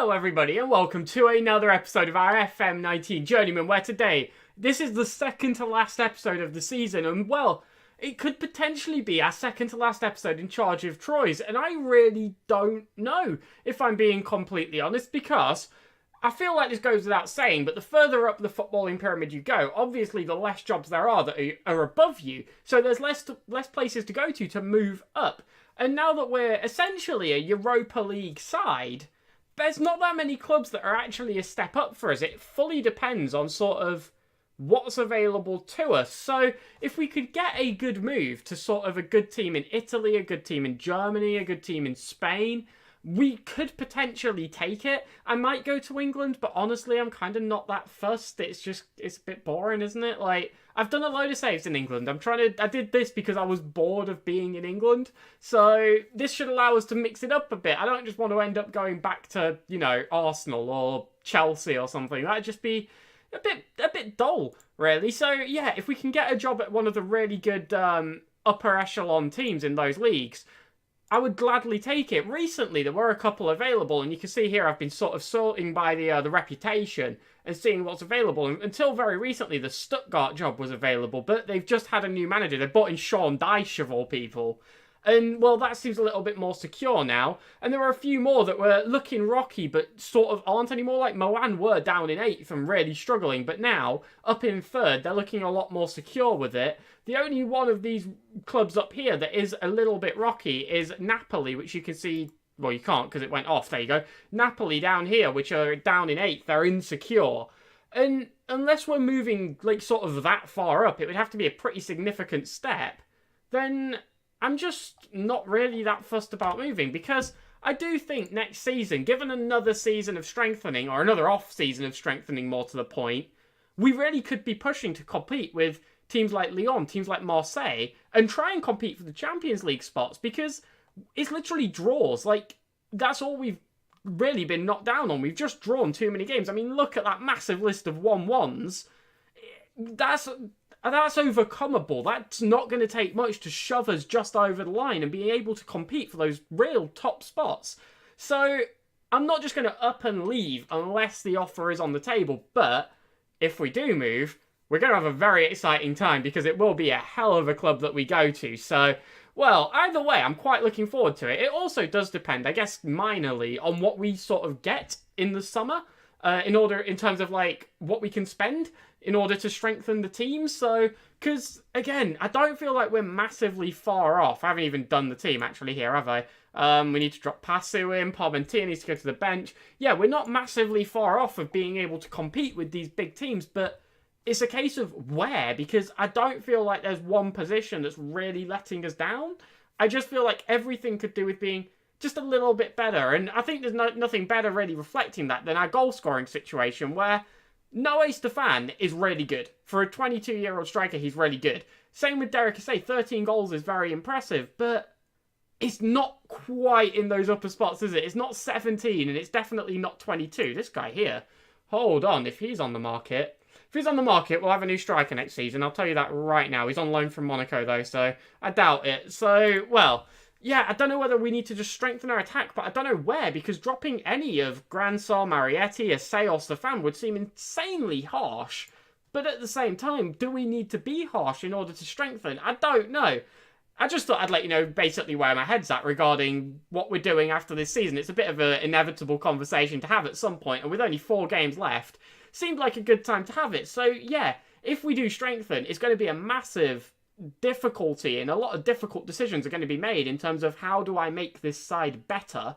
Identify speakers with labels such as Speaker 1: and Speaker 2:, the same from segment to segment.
Speaker 1: Hello everybody and welcome to another episode of our FM19 Journeyman, where today, this is the second to last episode of the season, and well, it could potentially be our second to last episode in charge of Troy's, and I really don't know, if I'm being completely honest, because I feel like this goes without saying, but the further up the footballing pyramid you go, obviously the less jobs there are that are above you, so there's less places to go to move up. And now that we're essentially a Europa League side, there's not that many clubs that are actually a step up for us. It fully depends on sort of what's available to us. So if we could get a good move to sort of a good team in Italy, a good team in Germany, a good team in Spain, we could potentially take it. I might go to England, but honestly, I'm kind of not that fussed. It's a bit boring, isn't it? Like, I've done a load of saves in England. I did this because I was bored of being in England. So this should allow us to mix it up a bit. I don't just want to end up going back to, Arsenal or Chelsea or something. That'd just be a bit dull, really. So yeah, if we can get a job at one of the really good upper echelon teams in those leagues, I would gladly take it. Recently, there were a couple available, and you can see here I've been sort of sorting by the reputation and seeing what's available. And until very recently, the Stuttgart job was available, but they've just had a new manager. They brought in Sean Dyche, of all people. And, well, that seems a little bit more secure now. And there are a few more that were looking rocky, but sort of aren't anymore. Like, Milan were down in 8th and really struggling, but now, up in 3rd, they're looking a lot more secure with it. The only one of these clubs up here that is a little bit rocky is Napoli, which you can see. Well, you can't because it went off. There you go. Napoli down here, which are down in 8th. They're insecure. And unless we're moving, like, sort of that far up, it would have to be a pretty significant step. Then I'm just not really that fussed about moving, because I do think next season, given another season of strengthening, or another off-season of strengthening more to the point, we really could be pushing to compete with teams like Lyon, teams like Marseille, and try and compete for the Champions League spots, because it's literally draws. Like, that's all we've really been knocked down on. We've just drawn too many games. I mean, look at that massive list of 1-1s. That's overcomeable. That's not going to take much to shove us just over the line and be able to compete for those real top spots. So I'm not just going to up and leave unless the offer is on the table, but if we do move, we're going to have a very exciting time, because it will be a hell of a club that we go to. So, well, either way, I'm quite looking forward to it. It also does depend, I guess, minorly on what we sort of get in the summer, in terms of, like, what we can spend in order to strengthen the team. So, because, again, I don't feel like we're massively far off. I haven't even done the team, actually, here, have I? We need to drop Passu in, Parmentier needs to go to the bench. Yeah, we're not massively far off of being able to compete with these big teams, but it's a case of where, because I don't feel like there's one position that's really letting us down. I just feel like everything could do with being just a little bit better, and I think there's nothing better really reflecting that than our goal-scoring situation, where Noé Stefan is really good. For a 22-year-old striker, he's really good. Same with Derek Assay, 13 goals is very impressive, but it's not quite in those upper spots, is it? It's not 17, and it's definitely not 22. This guy here, hold on, if he's on the market, we'll have a new striker next season. I'll tell you that right now. He's on loan from Monaco, though, so I doubt it. So, well, yeah, I don't know whether we need to just strengthen our attack, but I don't know where, because dropping any of Gransar, Marietti, Assay, or Stefan would seem insanely harsh. But at the same time, do we need to be harsh in order to strengthen? I don't know. I just thought I'd let you know basically where my head's at regarding what we're doing after this season. It's a bit of an inevitable conversation to have at some point, and with only 4 games left, seemed like a good time to have it. So yeah, if we do strengthen, it's going to be a massive difficulty, and a lot of difficult decisions are going to be made in terms of how do I make this side better.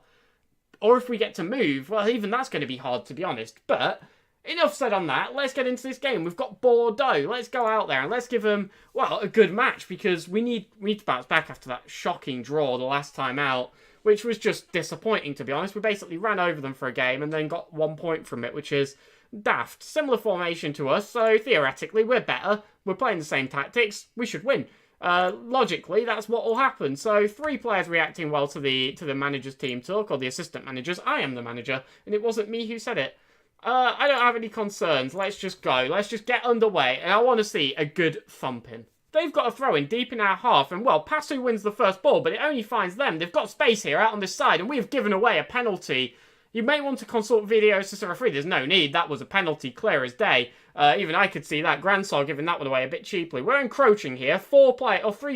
Speaker 1: Or if we get to move, well, even that's going to be hard, to be honest. But enough said on that. Let's get into this game. We've got Bordeaux. Let's go out there and let's give them, well, a good match, because we need to bounce back after that shocking draw the last time out, which was just disappointing, to be honest. We basically ran over them for a game and then got 1 point from it, which is daft. Similar formation to us, so theoretically we're better. We're playing the same tactics. We should win. Logically, that's what will happen. So 3 players reacting well to the manager's team talk, or the assistant managers. I am the manager, and it wasn't me who said it. I don't have any concerns. Let's just go. Let's just get underway, and I want to see a good thumping. They've got a throw in deep in our half, and well, Passu wins the first ball, but it only finds them. They've got space here out on this side, and we have given away a penalty You may want to consult video assistant referee. There's no need. That was a penalty, clear as day. Even I could see that. Grandsar giving that one away a bit cheaply. We're encroaching here. 3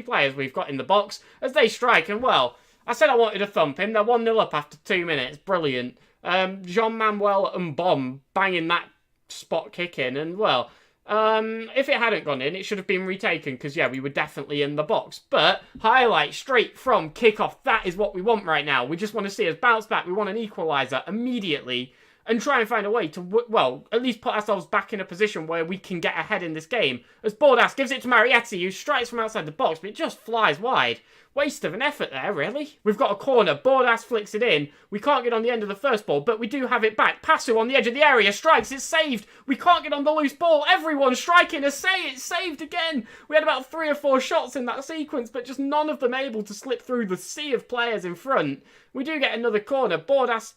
Speaker 1: players we've got in the box as they strike. And, well, I said I wanted to thump him. They're 1-0 up after 2 minutes. Brilliant. Jean-Manuel Mbom banging that spot kick in. And, well, if it hadn't gone in, it should have been retaken because, yeah, we were definitely in the box. But highlight straight from kickoff. That is what we want right now. We just want to see us bounce back. We want an equaliser immediately and try and find a way to, well, at least put ourselves back in a position where we can get ahead in this game. As Bordas gives it to Marietti, who strikes from outside the box, but it just flies wide. Waste of an effort there, really. We've got a corner. Bordas flicks it in. We can't get on the end of the first ball, but we do have it back. Passu on the edge of the area strikes. It's saved. We can't get on the loose ball. Everyone's striking. It's saved again. We had about 3 or 4 shots in that sequence, but just none of them able to slip through the sea of players in front. We do get another corner. Bordas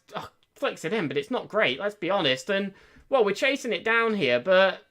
Speaker 1: flicks it in, but it's not great, let's be honest. And, well, we're chasing it down here, but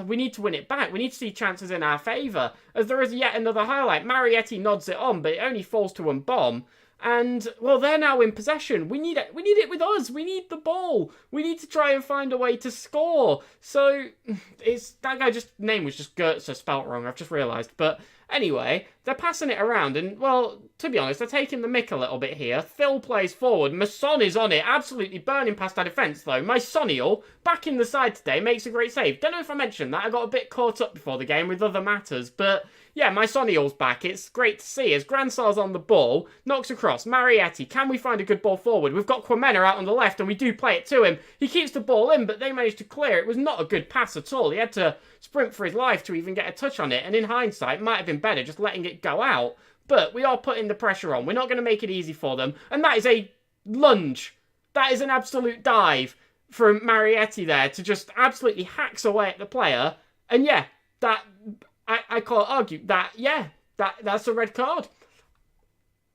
Speaker 1: we need to win it back. We need to see chances in our favour, as there is yet another highlight. Marietti nods it on, but it only falls to Mbom. And, well, they're now in possession. We need it with us. We need the ball. We need to try and find a way to score. So, that guy name was just Goetze spelt wrong, I've just realised. But, anyway, they're passing it around, and, well, to be honest, they're taking the mick a little bit here. Phil plays forward. Masson is on it, absolutely burning past our defence, though. My Sonnial, back in the side today, makes a great save. Don't know if I mentioned that. I got a bit caught up before the game with other matters, but yeah, my Sonnial's back. It's great to see as Grandsar's on the ball, knocks across. Marietti, can we find a good ball forward? We've got Quimena out on the left, and we do play it to him. He keeps the ball in, but they managed to clear. It was not a good pass at all. He had to sprint for his life to even get a touch on it, and in hindsight, might have been better just letting it go out. But we are putting the pressure on. We're not going to make it easy for them. And that is a lunge. That is an absolute dive from Marietti there to just absolutely hacks away at the player. And yeah, that I can't argue that, yeah, that's a red card.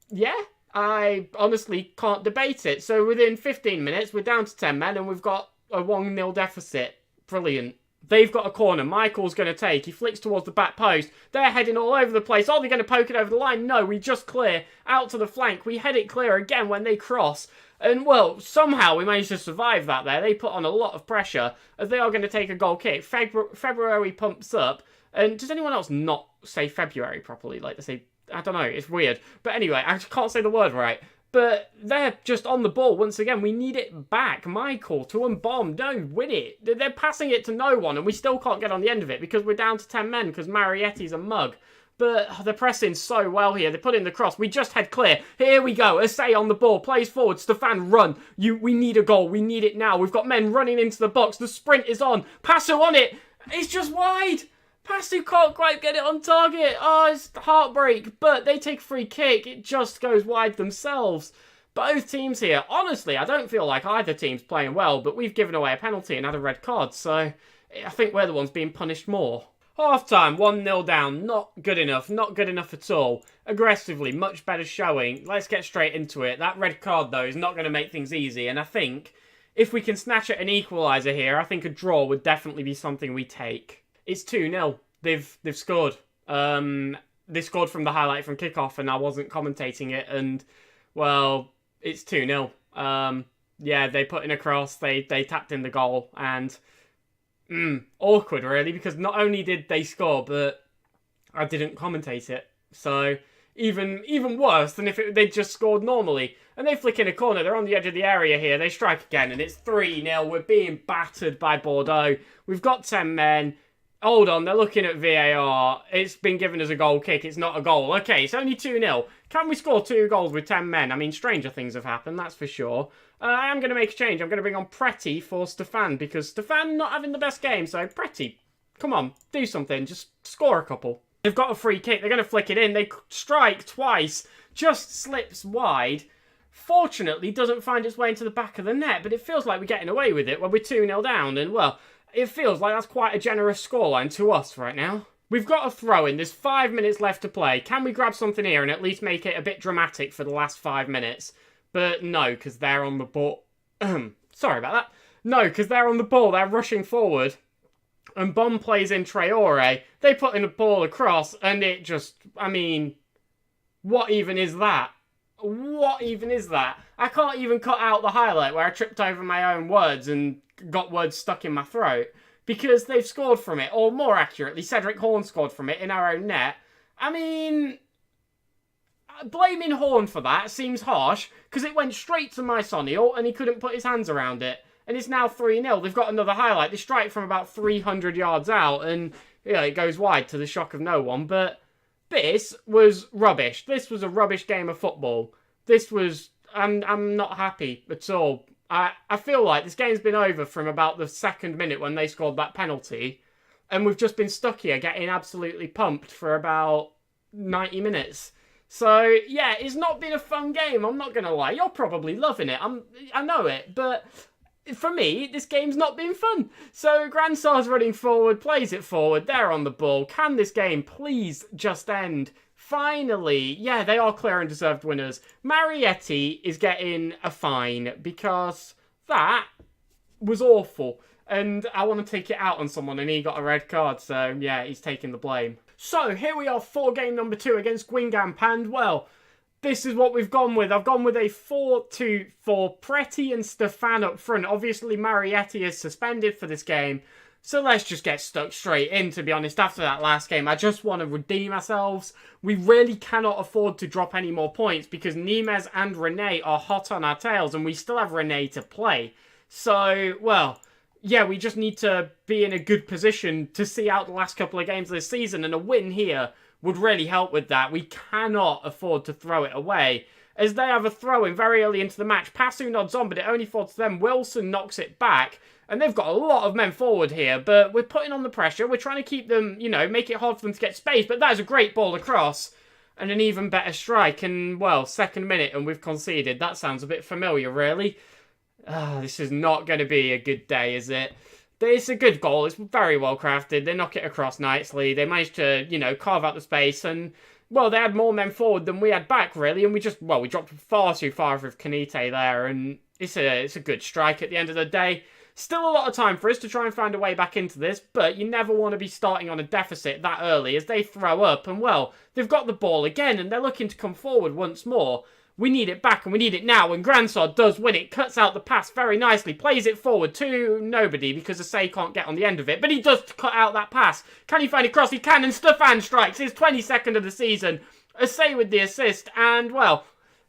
Speaker 1: Yeah, I honestly can't debate it. So within 15 minutes, we're down to 10 men and we've got a 1-0 deficit. Brilliant. They've got a corner. Michael's going to take. He flicks towards the back post. They're heading all over the place. Are they going to poke it over the line? No, we just clear out to the flank. We head it clear again when they cross. And, well, somehow we managed to survive that there. They put on a lot of pressure as they are going to take a goal kick. February pumps up. And does anyone else not say February properly? Like they say, I don't know, it's weird. But anyway, I just can't say the word right. But they're just on the ball once again. We need it back. Michael to Mbom. No, win it. They're passing it to no one, and we still can't get on the end of it because we're down to 10 men because Marietti's a mug. But they're pressing so well here. They put in the cross. We just head clear. Here we go. Essay on the ball. Plays forward. Stefan, run. We need a goal. We need it now. We've got men running into the box. The sprint is on. Passu on it. It's just wide. Passu can't quite get it on target. Oh, it's heartbreak. But they take a free kick. It just goes wide themselves. Both teams here. Honestly, I don't feel like either team's playing well, but we've given away a penalty and had a red card. So I think we're the ones being punished more. Half-time, 1-0 down. Not good enough. Not good enough at all. Aggressively, much better showing. Let's get straight into it. That red card, though, is not going to make things easy. And I think if we can snatch at an equaliser here, I think a draw would definitely be something we take. It's 2-0. They've scored. They scored from the highlight from kickoff, and I wasn't commentating it. And, well, it's 2-0. Yeah, they put in a cross. They tapped in the goal. And awkward, really, because not only did they score, but I didn't commentate it. So even worse than if they'd just scored normally. And they flick in a corner. They're on the edge of the area here. They strike again, and it's 3-0. We're being battered by Bordeaux. We've got 10 men. Hold on, they're looking at VAR. It's been given as a goal kick. It's not a goal. Okay, it's only 2-0. Can we score 2 goals with 10 men? I mean, stranger things have happened, that's for sure. I am going to make a change. I'm going to bring on Preti for Stefan, because Stefan not having the best game. So, Preti, come on, do something. Just score a couple. They've got a free kick. They're going to flick it in. They strike twice. Just slips wide. Fortunately, doesn't find its way into the back of the net, but it feels like we're getting away with it when we're 2-0 down. And, well, it feels like that's quite a generous scoreline to us right now. We've got a throw-in. There's 5 minutes left to play. Can we grab something here and at least make it a bit dramatic for the last 5 minutes? But no, because they're on the ball. Sorry about that. No, because they're on the ball. They're rushing forward. And Bomb plays in Traore. They put in a ball across, and it just... I mean, what even is that? What even is that? I can't even cut out the highlight where I tripped over my own words and got words stuck in my throat because they've scored from it, or more accurately, Cedric Horn scored from it in our own net. I mean, blaming Horn for that seems harsh because it went straight to my Sonny and he couldn't put his hands around it. And it's now 3-0. They've got another highlight. They strike from about 300 yards out and it goes wide to the shock of no one. But this was rubbish. This was a rubbish game of football. This was... I'm not happy at all. I feel like this game's been over from about the second minute when they scored that penalty. And we've just been stuck here getting absolutely pumped for about 90 minutes. So, yeah, it's not been a fun game. I'm not going to lie. You're probably loving it. I know it. But for me, this game's not been fun. So, Grandsar's running forward, plays it forward. They're on the ball. Can this game please just end? Finally, yeah, they are clear and deserved winners. Marietti is getting a fine because that was awful. And I want to take it out on someone and he got a red card. So, yeah, he's taking the blame. So, here we are for game number 2 against Guingamp. And, well, this is what we've gone with. I've gone with a 4-2 for Preti and Stefan up front. Obviously, Marietti is suspended for this game. So let's just get stuck straight in, to be honest. After that last game, I just want to redeem ourselves. We really cannot afford to drop any more points because Nimes and Rene are hot on our tails and we still have Rene to play. So, well, yeah, we just need to be in a good position to see out the last couple of games of this season, and a win here would really help with that. We cannot afford to throw it away, as they have a throw-in very early into the match. Passu nods on, but it only falls to them. Wilson knocks it back, and they've got a lot of men forward here, but we're putting on the pressure. We're trying to keep them, make it hard for them to get space, but that is a great ball across, and an even better strike, and, well, second minute, and we've conceded. That sounds a bit familiar, really. This is not going to be a good day, is it? It's a good goal. It's very well crafted. They knock it across nicely. They managed to, carve out the space. And, well, they had more men forward than we had back, really. And we dropped far too far with Kanite there. And it's a good strike at the end of the day. Still a lot of time for us to try and find a way back into this. But you never want to be starting on a deficit that early as they throw up. And, well, they've got the ball again. And they're looking to come forward once more. We need it back, and we need it now, and Grandsar does win it, cuts out the pass very nicely, plays it forward to nobody, because Asay can't get on the end of it, but he does cut out that pass. Can he find a cross? He can, and Stefan strikes his 22nd of the season. Asay with the assist, and, well,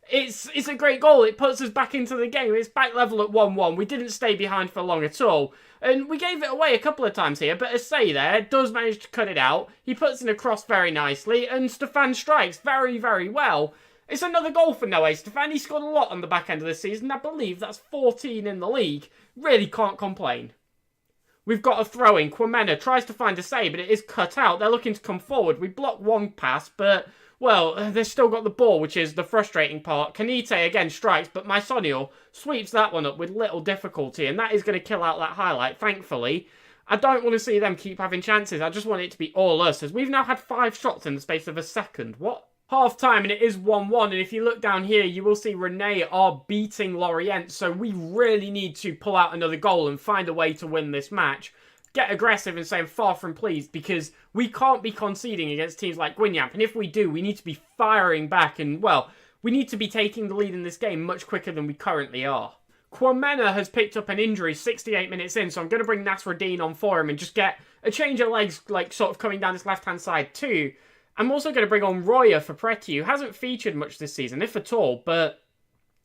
Speaker 1: it's a great goal. It puts us back into the game. It's back level at 1-1. We didn't stay behind for long at all, and we gave it away a couple of times here, but Asay there does manage to cut it out. He puts in a cross very nicely, and Stefan strikes very, very well. It's another goal for Noé Stefan. He scored a lot on the back end of the season. I believe that's 14 in the league. Really can't complain. We've got a throw-in. Kwamena tries to find a save, but it is cut out. They're looking to come forward. We block one pass, but, well, they've still got the ball, which is the frustrating part. Kanite again strikes, but Mysonio sweeps that one up with little difficulty, and that is going to kill out that highlight, thankfully. I don't want to see them keep having chances. I just want it to be all us, as we've now had 5 shots in the space of a second. What? Half time, and it is 1-1, and if you look down here, you will see Rene are beating Lorient, so we really need to pull out another goal and find a way to win this match. Get aggressive and say I'm far from pleased, because we can't be conceding against teams like Guingamp, and if we do, we need to be firing back, and, well, we need to be taking the lead in this game much quicker than we currently are. Kwamena has picked up an injury 68 minutes in, so I'm going to bring Nasruddin on for him and just get a change of legs, sort of coming down this left-hand side too. I'm also going to bring on Roya for Preti, who hasn't featured much this season, if at all, but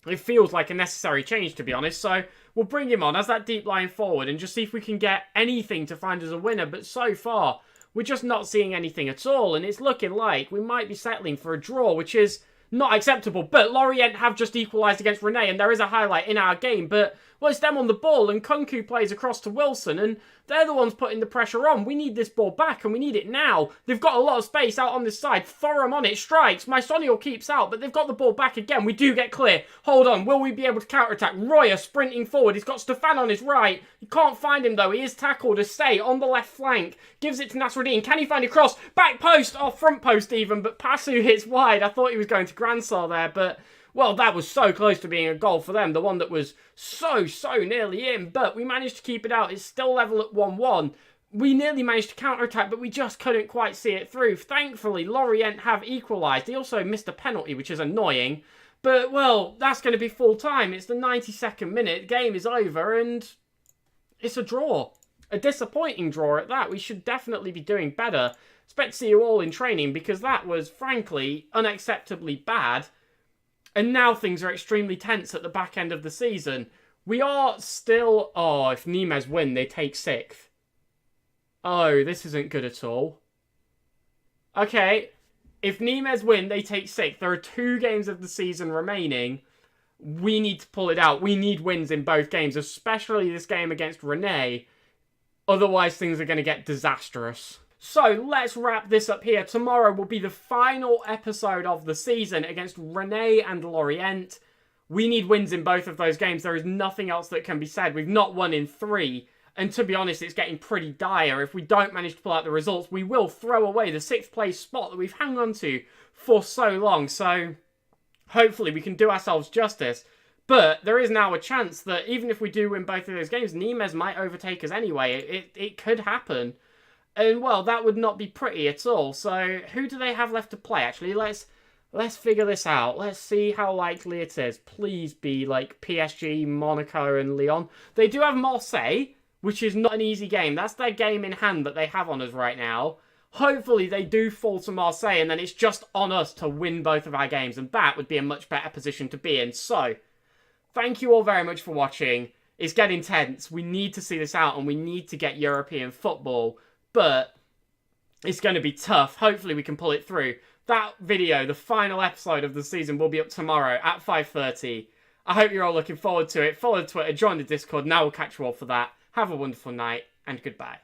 Speaker 1: it feels like a necessary change, to be honest. So we'll bring him on as that deep line forward and just see if we can get anything to find us a winner. But so far, we're just not seeing anything at all, and it's looking like we might be settling for a draw, which is not acceptable. But Lorient have just equalised against Rene, and there is a highlight in our game, but, well, it's them on the ball, and Kunku plays across to Wilson, and they're the ones putting the pressure on. We need this ball back, and we need it now. They've got a lot of space out on this side. Thorum on it, strikes. Mysonio keeps out, but they've got the ball back again. We do get clear. Hold on, will we be able to counter-attack? Roya sprinting forward. He's got Stefan on his right. You can't find him, though. He is tackled. Asay on the left flank. Gives it to Nasruddin. Can he find a cross? Back post, or front post even, but Passu hits wide. I thought he was going to Grandsar there, but, well, that was so close to being a goal for them. The one that was so nearly in, but we managed to keep it out. It's still level at 1-1. We nearly managed to counter-attack, but we just couldn't quite see it through. Thankfully, Lorient have equalised. They also missed a penalty, which is annoying. But, well, that's going to be full time. It's the 92nd minute. Game is over and it's a draw. A disappointing draw at that. We should definitely be doing better. Expect to see you all in training because that was, frankly, unacceptably bad. And now things are extremely tense at the back end of the season. We are still... Oh, if Nimes win, they take 6th. Oh, this isn't good at all. Okay, if Nimes win, they take 6th. There are 2 games of the season remaining. We need to pull it out. We need wins in both games, especially this game against Rennes. Otherwise, things are going to get disastrous. So, let's wrap this up here. Tomorrow will be the final episode of the season against Rennes and Lorient. We need wins in both of those games. There is nothing else that can be said. We've not won in 3. And to be honest, it's getting pretty dire. If we don't manage to pull out the results, we will throw away the 6th place spot that we've hung on to for so long. So, hopefully we can do ourselves justice. But there is now a chance that even if we do win both of those games, Nimes might overtake us anyway. It could happen. And, well, that would not be pretty at all. So, who do they have left to play, actually? Let's figure this out. Let's see how likely it is. Please be, like, PSG, Monaco, and Lyon. They do have Marseille, which is not an easy game. That's their game in hand that they have on us right now. Hopefully, they do fall to Marseille, and then it's just on us to win both of our games. And that would be a much better position to be in. So, thank you all very much for watching. It's getting tense. We need to see this out, and we need to get European football. But it's going to be tough. Hopefully we can pull it through. That video, the final episode of the season, will be up tomorrow at 5:30. I hope you're all looking forward to it. Follow Twitter, join the Discord. Now we'll catch you all for that. Have a wonderful night, and goodbye.